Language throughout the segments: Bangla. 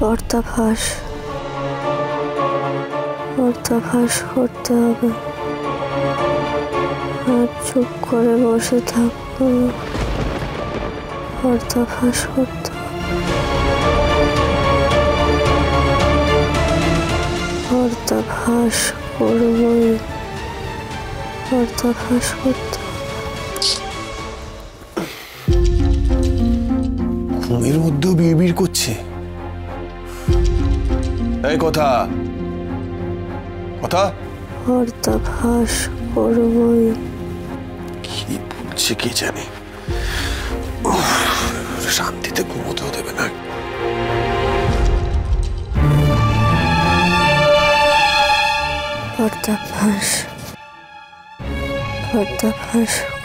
পর্দাফাঁস করতে হবে, আর চুপ করে বসে থাকবো। পর্দাফাঁস করতে হবে, পর্দাফাঁস করবই, পর্দাফাঁস করতে হবে। ঘুমের মধ্যেও বিড়বিড় করছে। এই কথা পর্দাফাঁস করবই। কি বলছে কে জানে, শান্তিতে ঘুমোতেও দেবে না। পর্দাফাঁস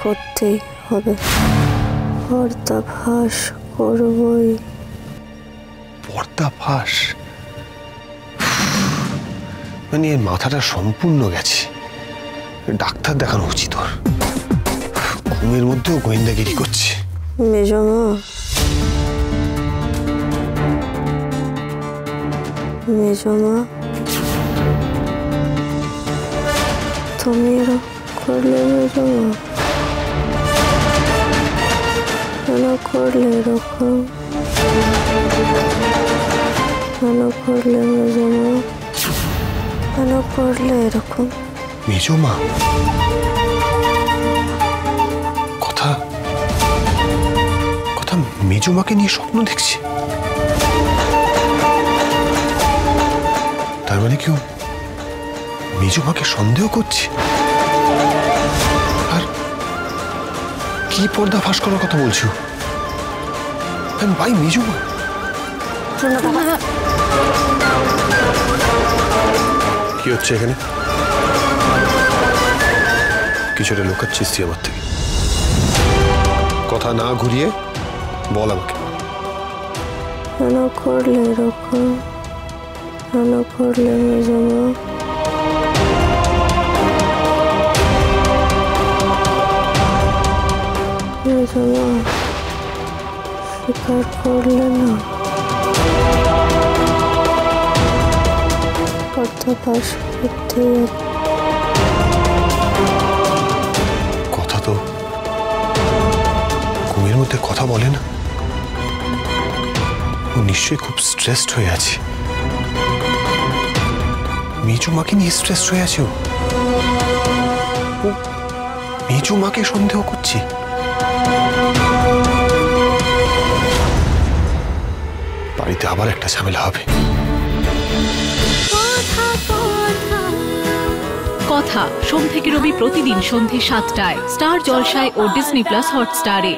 করতেই হবে, পর্দাফাঁস করবই। পর্দাফাঁস মানে এর মাথাটা সম্পূর্ণ গেছে। ডাক্তার দেখানো উচিত ওর। ঘুমের মধ্যেও গোয়েন্দাগিরি করছে। মেজমা, তুমি এরকম করলে মেজমা? কেন করলে এরকম? কেন করলে মেজমা? কেন করলে এরকম? মেজমা কথা মেজমাকে নিয়ে স্বপ্ন দেখছে। তার মানে কেউ মেজমাকে সন্দেহ করছে। আর কি পর্দা ফাঁস করার কথা বলছো? ভাই মেজমা কি হচ্ছে এখানে? কিছুটা লুকাচ্ছিস তুই আমার থেকে। কথা না ঘুরিয়ে বল আমাকে। কেন করলে এরকম? কেন করলে মেজমা? মেজমা স্বীকার করলে না? পর্দাফাঁস করতে কথা তো ঘুমের মধ্যে কথা বলে না। ও নিশ্চয়ই খুব স্ট্রেসড হয়ে আছে। মেজমাকে নিয়ে স্ট্রেসড হয়ে আছে। ও মেজমাকে সন্দেহ করছে। বাড়িতে আবার একটা ঝামেলা হবে। কথা সোম থেকে রবি প্রতিদিন সন্ধ্যে ৭টায় স্টার জলসায় ও ডিজনি প্লাস হটস্টারে।